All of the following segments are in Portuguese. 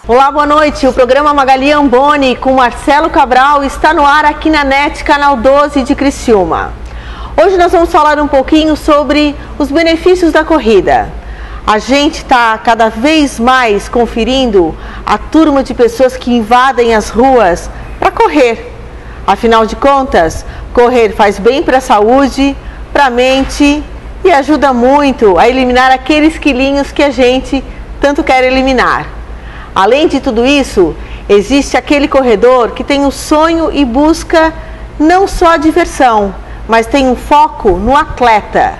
Olá, boa noite. O programa Magali Amboni com Marcelo Cabral está no ar aqui na NET, canal 12 de Criciúma. Hoje nós vamos falar um pouquinho sobre os benefícios da corrida. A gente está cada vez mais conferindo a turma de pessoas que invadem as ruas para correr. Afinal de contas, correr faz bem para a saúde, para a mente e ajuda muito a eliminar aqueles quilinhos que a gente tanto quer eliminar. Além de tudo isso, existe aquele corredor que tem o sonho e busca não só a diversão, mas tem um foco no atleta.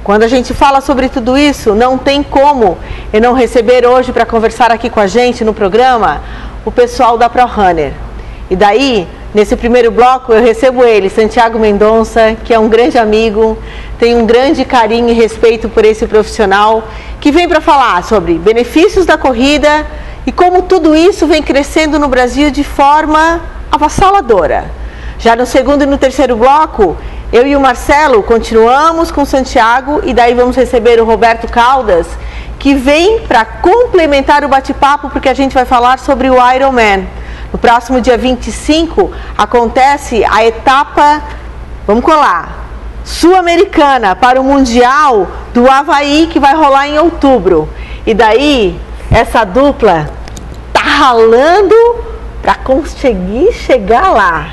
Quando a gente fala sobre tudo isso, não tem como eu não receber hoje para conversar aqui com a gente no programa o pessoal da ProRunner. E daí, nesse primeiro bloco, eu recebo ele, Santiago Mendonça, que é um grande amigo, tem um grande carinho e respeito por esse profissional, que vem para falar sobre benefícios da corrida e como tudo isso vem crescendo no Brasil de forma avassaladora. Já no segundo e no terceiro bloco, eu e o Marcelo continuamos com o Santiago e daí vamos receber o Roberto Caldas, que vem para complementar o bate-papo, porque a gente vai falar sobre o Ironman. No próximo dia 25 acontece a etapa, vamos colar, sul-americana para o Mundial do Havaí, que vai rolar em outubro. E daí, essa dupla tá ralando para conseguir chegar lá.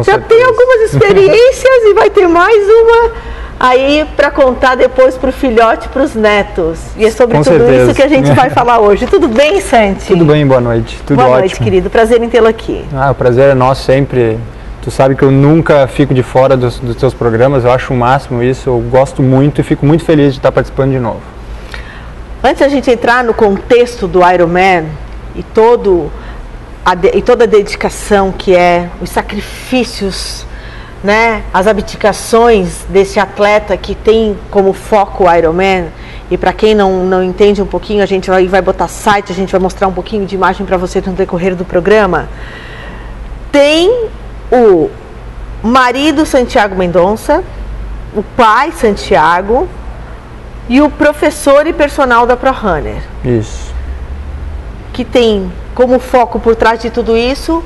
Já tem algumas experiências e vai ter mais uma aí para contar depois para o filhote, para os netos. E é sobre tudo isso que a gente vai falar hoje. Tudo bem, Santi? Tudo bem, boa noite. Tudo ótimo. Boa noite, querido. Prazer em tê-lo aqui. O prazer é nosso sempre. Tu sabe que eu nunca fico de fora dos teus programas, eu acho o máximo isso, eu gosto muito e fico muito feliz de estar participando de novo. Antes da gente entrar no contexto do Ironman e toda a dedicação que é, os sacrifícios, né, as abdicações desse atleta que tem como foco o Ironman, e para quem não entende um pouquinho, a gente vai botar site, a gente vai mostrar um pouquinho de imagem para você no decorrer do programa. Tem o marido Santiago Mendonça, o pai Santiago e o professor e personal da ProRunner. Isso. Que tem como foco por trás de tudo isso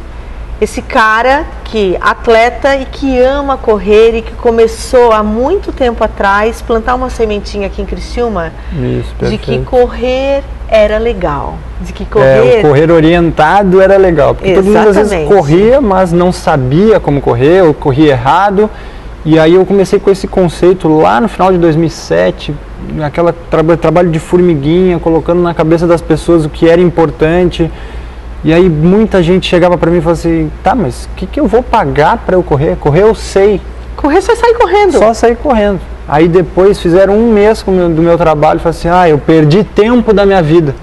esse cara que atleta e que ama correr e que começou há muito tempo atrás plantar uma sementinha aqui em Criciúma. Isso, de que correr era legal, de que o correr orientado era legal, porque todo mundo às vezes corria, mas não sabia como correr, ou corria errado. E aí eu comecei com esse conceito lá no final de 2007, aquela trabalho de formiguinha, colocando na cabeça das pessoas o que era importante. E aí muita gente chegava para mim e falava assim, tá, mas o que eu vou pagar para eu correr? Correr eu sei. Correr só sair correndo. Só sair correndo. Aí depois fizeram um mês do meu trabalho e falaram assim, eu perdi tempo da minha vida.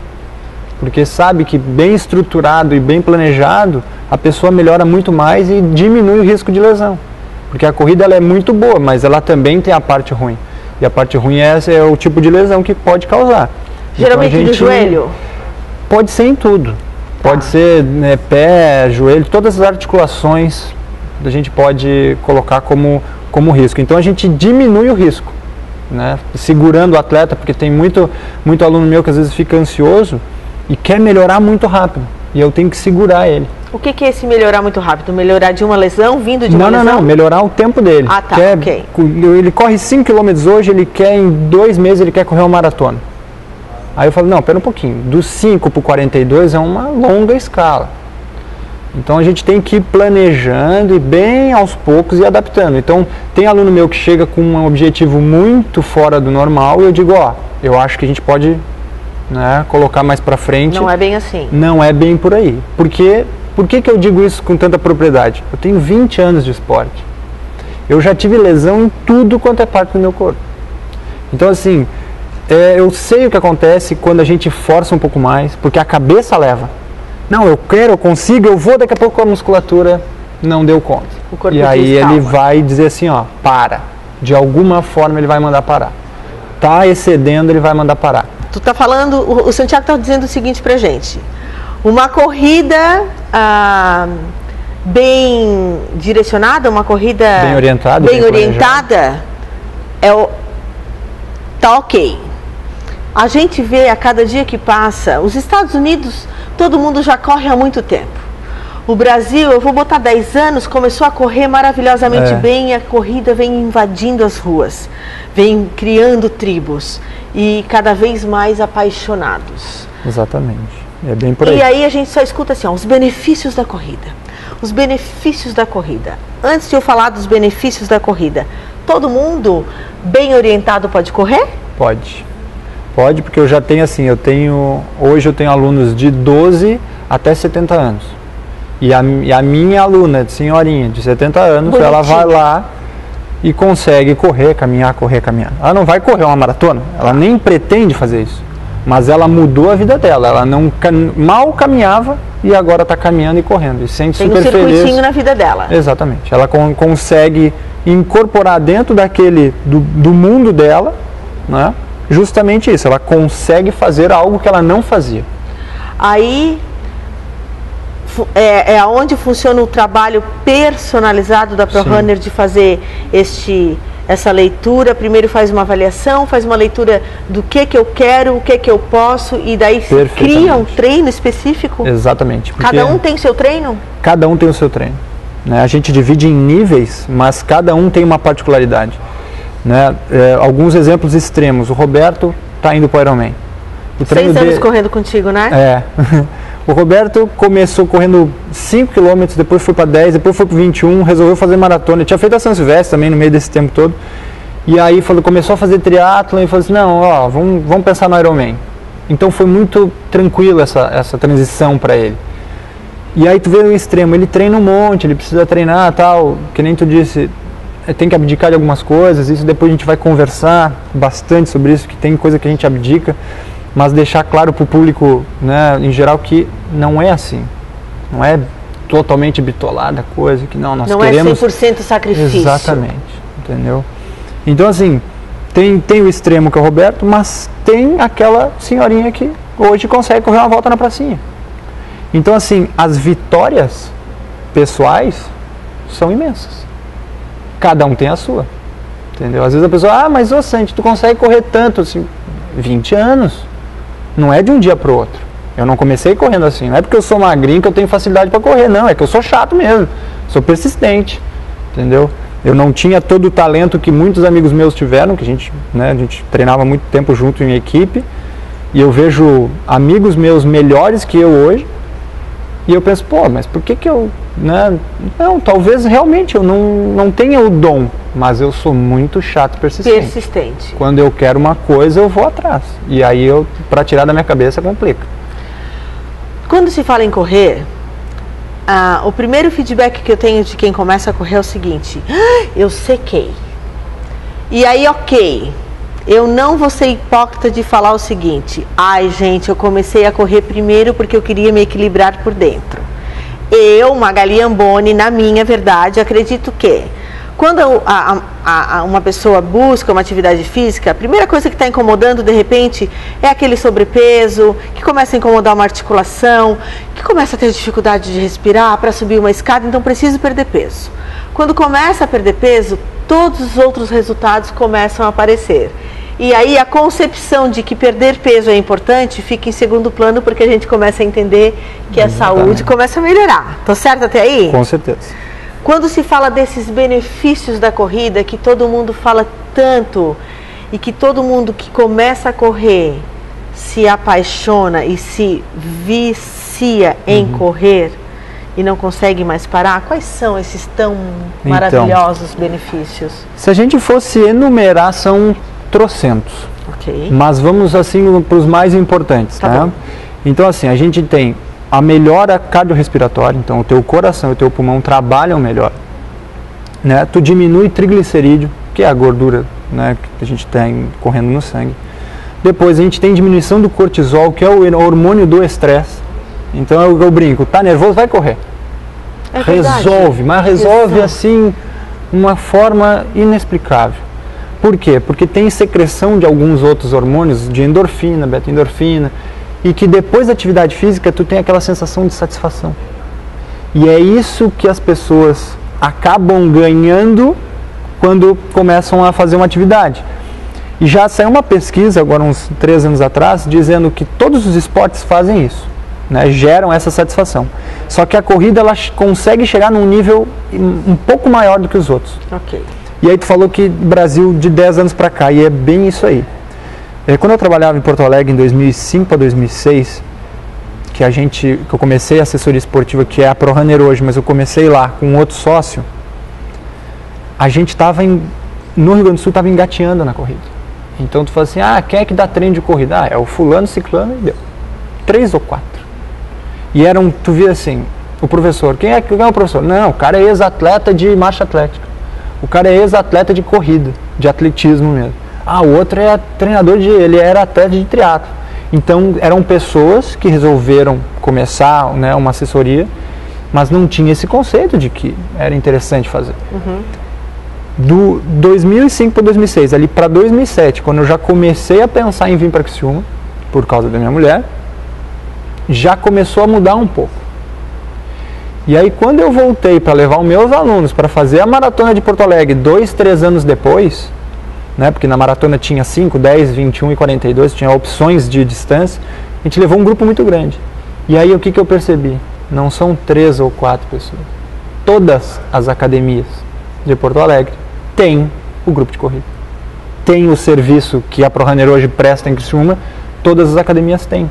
Porque sabe que bem estruturado e bem planejado, a pessoa melhora muito mais e diminui o risco de lesão. Porque a corrida ela é muito boa, mas ela também tem a parte ruim. E a parte ruim é o tipo de lesão que pode causar. Geralmente então, do joelho? Pode ser em tudo. Pode ser pé, joelho, todas as articulações a gente pode colocar como risco. Então a gente diminui o risco, né? Segurando o atleta, porque tem muito aluno meu que às vezes fica ansioso e quer melhorar muito rápido. E eu tenho que segurar ele. O que é esse melhorar muito rápido? Melhorar de uma lesão, vindo de uma lesão? Não, melhorar o tempo dele. Ah, tá, ok. Ele corre 5 km hoje, ele quer em 2 meses, ele quer correr uma maratona. Aí eu falo, não, pera um pouquinho, do 5 para o 42 é uma longa escala. Então a gente tem que ir planejando e bem aos poucos e adaptando. Então tem aluno meu que chega com um objetivo muito fora do normal e eu digo, eu acho que a gente pode, né, colocar mais para frente. Não é bem assim. Não é bem por aí. Por que eu digo isso com tanta propriedade? Eu tenho 20 anos de esporte. Eu já tive lesão em tudo quanto é parte do meu corpo. Então assim, eu sei o que acontece quando a gente força um pouco mais, porque a cabeça leva. Não, eu quero, eu consigo, eu vou, daqui a pouco a musculatura não deu conta. O corpo e aí diz, ele vai dizer assim, para. De alguma forma ele vai mandar parar. Tá excedendo, ele vai mandar parar. Tu tá falando, o Santiago tá dizendo o seguinte pra gente. Uma corrida bem direcionada, uma corrida bem orientada, tá ok. A gente vê a cada dia que passa, os Estados Unidos todo mundo já corre há muito tempo. O Brasil, eu vou botar 10 anos, começou a correr maravilhosamente bem, e a corrida vem invadindo as ruas, vem criando tribos e cada vez mais apaixonados. Exatamente, é bem por aí. E aí a gente só escuta assim, ó, os benefícios da corrida. Os benefícios da corrida. Antes de eu falar dos benefícios da corrida, todo mundo bem orientado pode correr? Pode. Pode, porque eu já tenho assim, hoje eu tenho alunos de 12 até 70 anos. E a minha aluna, senhorinha, de 70 anos, bonitinha, ela vai lá e consegue correr, caminhar. Ela não vai correr uma maratona, ela nem pretende fazer isso. Mas ela mudou a vida dela, ela mal caminhava e agora está caminhando e correndo. E sente super feliz. Tem um circuitinho na vida dela. Exatamente. Ela consegue incorporar dentro do mundo dela, né, justamente isso. Ela consegue fazer algo que ela não fazia. Aí é onde funciona o trabalho personalizado da ProRunner, de fazer essa leitura. Primeiro faz uma avaliação, faz uma leitura do que eu quero, o que eu posso, e daí cria um treino específico? Exatamente. Cada um tem seu treino? Cada um tem o seu treino. Né? A gente divide em níveis, mas cada um tem uma particularidade. Né? Alguns exemplos extremos. O Roberto está indo para o Ironman. 6 anos correndo contigo, né? É. O Roberto começou correndo 5 km, depois foi para 10, depois foi para 21, resolveu fazer maratona. Ele tinha feito a São Silvestre também no meio desse tempo todo. E aí começou a fazer triatlon e falou assim, não, vamos pensar no Ironman. Então foi muito tranquilo essa transição para ele. E aí tu vê o extremo, ele treina um monte, ele precisa treinar tal, que nem tu disse, tem que abdicar de algumas coisas, isso depois a gente vai conversar bastante sobre isso, que tem coisa que a gente abdica. Mas deixar claro para o público, né, em geral, que não é assim. Não é totalmente bitolada a coisa, que nós queremos... Não é 100% sacrifício. Exatamente, entendeu? Então, assim, tem o extremo que é o Roberto, mas tem aquela senhorinha que hoje consegue correr uma volta na pracinha. Então, assim, as vitórias pessoais são imensas. Cada um tem a sua, entendeu? Às vezes a pessoa, mas ô Santi, tu consegue correr tanto, assim, 20 anos. Não é de um dia para o outro. Eu não comecei correndo assim. Não é porque eu sou magrinho que eu tenho facilidade para correr. Não, é que eu sou chato mesmo. Sou persistente. Entendeu? Eu não tinha todo o talento que muitos amigos meus tiveram, que a gente treinava muito tempo junto em equipe. E eu vejo amigos meus melhores que eu hoje. E eu penso, mas por que eu... Né? Não, talvez realmente eu não tenha o dom. Mas eu sou muito chato e persistente. Quando eu quero uma coisa, eu vou atrás. E aí, para tirar da minha cabeça, complica. Quando se fala em correr, o primeiro feedback que eu tenho de quem começa a correr é o seguinte: eu sequei. E aí, ok, eu não vou ser hipócrita de falar o seguinte: ai, gente, eu comecei a correr primeiro porque eu queria me equilibrar por dentro. Eu, Magali Amboni, na minha verdade, acredito que quando uma pessoa busca uma atividade física, a primeira coisa que está incomodando, de repente, é aquele sobrepeso, que começa a incomodar uma articulação, que começa a ter dificuldade de respirar para subir uma escada, então preciso perder peso. Quando começa a perder peso, todos os outros resultados começam a aparecer. E aí a concepção de que perder peso é importante fica em segundo plano, porque a gente começa a entender que a saúde começa a melhorar. Tô certo até aí? Com certeza. Quando se fala desses benefícios da corrida, que todo mundo fala tanto, e que todo mundo que começa a correr se apaixona e se vicia em correr e não consegue mais parar, quais são esses tão maravilhosos benefícios? Se a gente fosse enumerar, são trocentos. Ok. Mas vamos assim para os mais importantes, tá? Bom. Então assim, a gente tem a melhora cardiorrespiratória, então o teu coração e o teu pulmão trabalham melhor, né? Tu diminui triglicerídeo, que é a gordura, né, que a gente tem correndo no sangue. Depois a gente tem diminuição do cortisol, que é o hormônio do estresse. Então eu brinco, tá nervoso, vai correr. É resolve, mas resolve assim, uma forma inexplicável. Por quê? Porque tem secreção de alguns outros hormônios, de endorfina, beta-endorfina, e que depois da atividade física tu tem aquela sensação de satisfação. E é isso que as pessoas acabam ganhando quando começam a fazer uma atividade. E já saiu uma pesquisa, agora uns 3 anos atrás, dizendo que todos os esportes fazem isso. né, geram essa satisfação. Só que a corrida ela consegue chegar num nível um pouco maior do que os outros. Ok. E aí tu falou que Brasil de 10 anos para cá, e é bem isso aí. Quando eu trabalhava em Porto Alegre em 2005 para 2006, que eu comecei a assessoria esportiva, que é a ProRunner hoje, mas eu comecei lá com outro sócio, a gente estava no Rio Grande do Sul, estava engateando na corrida. Então tu fala assim, quem é que dá treino de corrida? É o fulano, ciclano, e deu 3 ou 4. E tu via assim, o professor, quem é o professor? Não, o cara é ex-atleta de marcha atlética. O cara é ex-atleta de corrida, de atletismo mesmo. O outro é treinador ele era atleta de triatlo. Então eram pessoas que resolveram começar, né, uma assessoria, mas não tinha esse conceito de que era interessante fazer. Uhum. Do 2005 para 2006, ali para 2007, quando eu já comecei a pensar em vir para Criciúma, por causa da minha mulher, já começou a mudar um pouco. E aí quando eu voltei para levar os meus alunos para fazer a maratona de Porto Alegre 2, 3 anos depois, né, porque na maratona tinha 5, 10, 21 e 42, tinha opções de distância, a gente levou um grupo muito grande. E aí o que eu percebi? Não são 3 ou 4 pessoas. Todas as academias de Porto Alegre têm o grupo de corrida. Tem o serviço que a ProRunner hoje presta em Criciúma, todas as academias têm.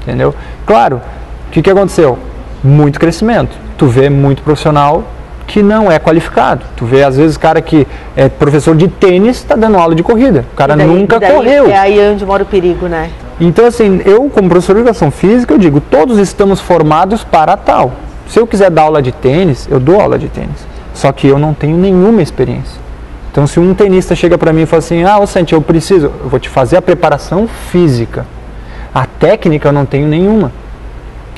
Entendeu? Claro, o que aconteceu? Muito crescimento. Tu vê muito profissional que não é qualificado. Tu vê, às vezes, cara que é professor de tênis está dando aula de corrida. O cara nunca correu. É aí onde mora o perigo, né? Então, assim, eu, como professor de educação física, eu digo, todos estamos formados para tal. Se eu quiser dar aula de tênis, eu dou aula de tênis. Só que eu não tenho nenhuma experiência. Então, se um tenista chega para mim e fala assim, ô Santi, eu vou te fazer a preparação física. A técnica eu não tenho nenhuma.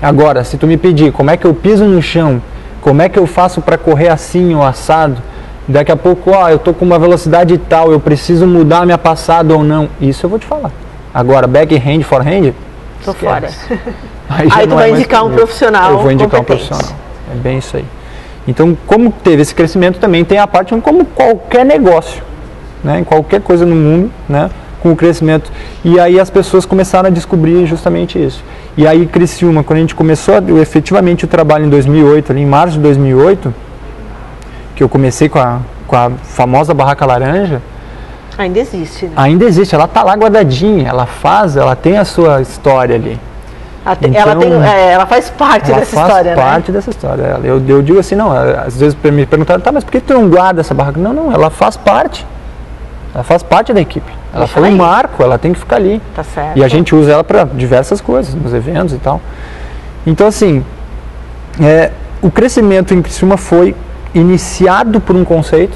Agora, se tu me pedir como é que eu piso no chão, como é que eu faço para correr assim ou assado, daqui a pouco, eu tô com uma velocidade tal, eu preciso mudar a minha passada ou não, isso eu vou te falar. Agora, backhand, forehand, tô fora. Aí tu vai indicar um profissional. Eu vou indicar um profissional. É bem isso aí. Então, como teve esse crescimento, também tem a parte como qualquer negócio, né, em qualquer coisa no mundo, né, com o crescimento. E aí as pessoas começaram a descobrir justamente isso. E aí Criciúma, quando a gente começou efetivamente o trabalho em 2008, ali em março de 2008, que eu comecei com a famosa Barraca Laranja. Ainda existe, né? Ainda existe, ela está lá guardadinha, ela tem a sua história ali. Ela faz parte dessa história, né? Ela faz parte dessa história. Eu digo assim, não, às vezes me perguntaram, mas por que tu não guarda essa barraca? Não, ela faz parte. Ela faz parte da equipe. Ela foi um marco, ela tem que ficar ali. Tá certo. E a gente usa ela para diversas coisas, nos eventos e tal. Então, assim, o crescimento em Criciúma foi iniciado por um conceito,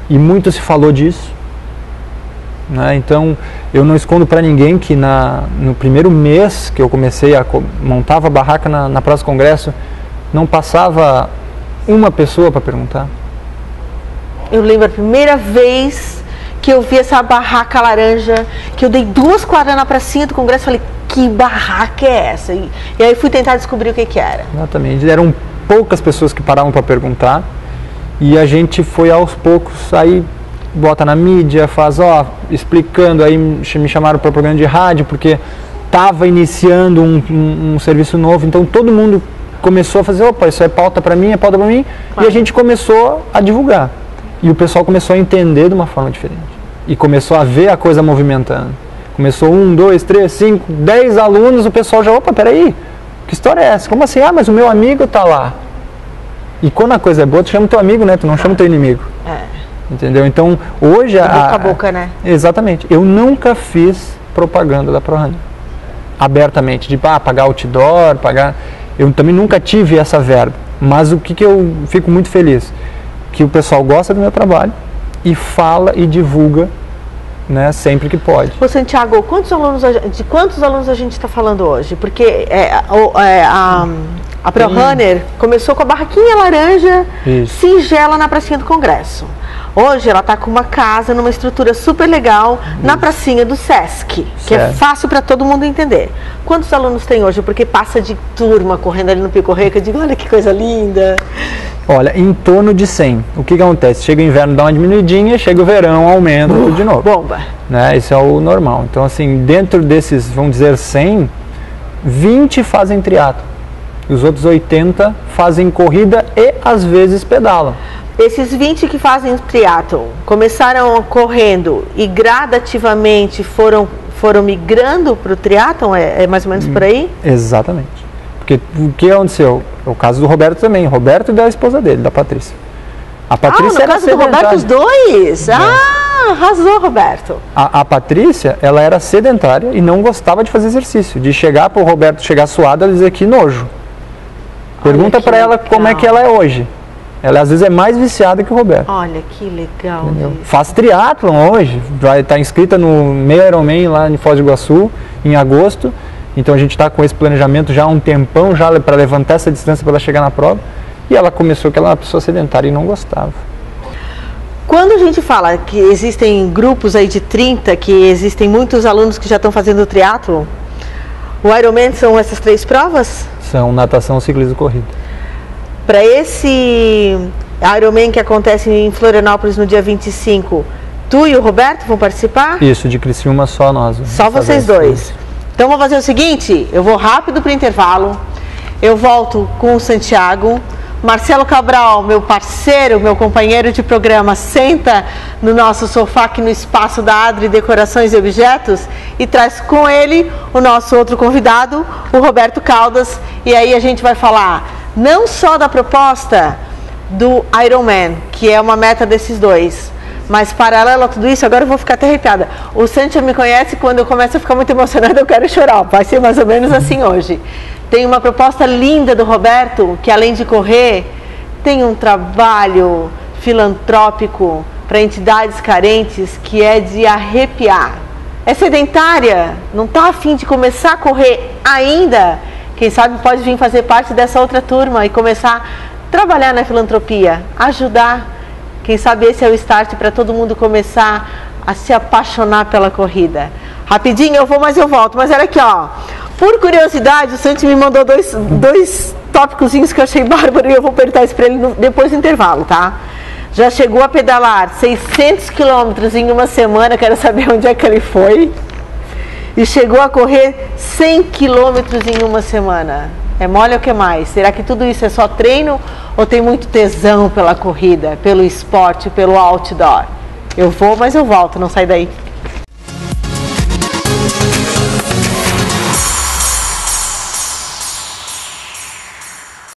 e muito se falou disso. Né? Então, eu não escondo para ninguém que no primeiro mês que eu comecei montava a barraca na Praça do Congresso, não passava uma pessoa para perguntar. Eu lembro a primeira vez que eu vi essa barraca laranja, que eu dei 2 quadras na pracinha do Congresso e falei, que barraca é essa? E aí fui tentar descobrir o que era. Exatamente, eram poucas pessoas que paravam para perguntar, e a gente foi aos poucos, aí bota na mídia, faz, explicando, aí me chamaram para o programa de rádio, porque estava iniciando um serviço novo, então todo mundo começou a fazer, isso é pauta para mim, claro. E a gente começou a divulgar. E o pessoal começou a entender de uma forma diferente. E começou a ver a coisa movimentando. Começou 1, 2, 3, 5, 10 alunos, o pessoal já, peraí, que história é essa? Como assim? Mas o meu amigo está lá. E quando a coisa é boa, tu chama teu amigo, né? Tu não chama teu inimigo. Entendeu? Então, hoje... Boca a boca, né? Exatamente. Eu nunca fiz propaganda da ProRunner. Abertamente. De pagar outdoor, Eu também nunca tive essa verba. Mas o que eu fico muito feliz? Que o pessoal gosta do meu trabalho e fala e divulga, né, sempre que pode. Ô Santiago, de quantos alunos a gente está falando hoje? Porque a ProRunner começou com a barraquinha laranja, singela na pracinha do Congresso. Hoje ela está com uma casa, numa estrutura super legal, na pracinha do Sesc, que é fácil para todo mundo entender. Quantos alunos tem hoje? Porque passa de turma correndo ali no Pico Rei, que eu digo, olha que coisa linda. Olha, em torno de 100. O que acontece? Chega o inverno, dá uma diminuidinha, chega o verão, aumenta tudo de novo. Bomba. Né? Isso é o normal. Então, assim, dentro desses, vamos dizer, 100, 20 fazem triatlo. E os outros 80 fazem corrida e às vezes pedalam. Esses 20 que fazem triatlo começaram correndo e gradativamente foram migrando para o triatlo? É mais ou menos por aí? Exatamente. Porque o que aconteceu? É o caso do Roberto também. Roberto e da esposa dele, da Patrícia. A Patrícia no caso do Roberto, os dois? Arrasou, Roberto. A Patrícia, ela era sedentária e não gostava de fazer exercício. De chegar para o Roberto chegar suado, ela dizer que nojo. Pergunta para ela como é que ela é hoje. Ela às vezes é mais viciada que o Roberto. Olha que legal. Faz triatlon hoje. Vai estar inscrita no meio Ironman lá em Foz do Iguaçu, em agosto. Então a gente está com esse planejamento já há um tempão já para levantar essa distância para ela chegar na prova. E ela começou que ela era uma pessoa sedentária e não gostava. Quando a gente fala que existem grupos aí de 30, que existem muitos alunos que já estão fazendo triatlo, o Ironman são essas 3 provas? São natação, ciclismo e corrida. Para esse Ironman que acontece em Florianópolis no dia 25, tu e o Roberto vão participar? Isso, de Criciúma só nós. Só vocês dois. Então vamos fazer o seguinte, eu vou rápido para o intervalo, eu volto com o Santiago. Marcelo Cabral, meu parceiro, meu companheiro de programa, senta no nosso sofá aqui no espaço da Adri Decorações e Objetos e traz com ele o nosso outro convidado, o Roberto Caldas. E aí a gente vai falar não só da proposta do Ironman, que é uma meta desses dois, mas paralelo a tudo isso, agora eu vou ficar até arrepiada. O Santi me conhece, quando eu começo a ficar muito emocionada, eu quero chorar. Vai ser mais ou menos assim hoje. Tem uma proposta linda do Roberto, que além de correr, tem um trabalho filantrópico para entidades carentes que é de arrepiar. É sedentária, não está a fim de começar a correr ainda? Quem sabe pode vir fazer parte dessa outra turma e começar a trabalhar na filantropia, ajudar. Quem sabe esse é o start para todo mundo começar a se apaixonar pela corrida. Rapidinho eu vou, mas eu volto. Mas olha aqui, ó. Por curiosidade, o Santi me mandou dois tópicozinhos que eu achei bárbaro e eu vou perguntar isso para ele depois do intervalo, tá? Já chegou a pedalar 600 quilômetros em uma semana, quero saber onde é que ele foi. E chegou a correr 100 quilômetros em uma semana. É mole ou que mais? Será que tudo isso é só treino ou tem muito tesão pela corrida, pelo esporte, pelo outdoor? Eu vou, mas eu volto, não sai daí.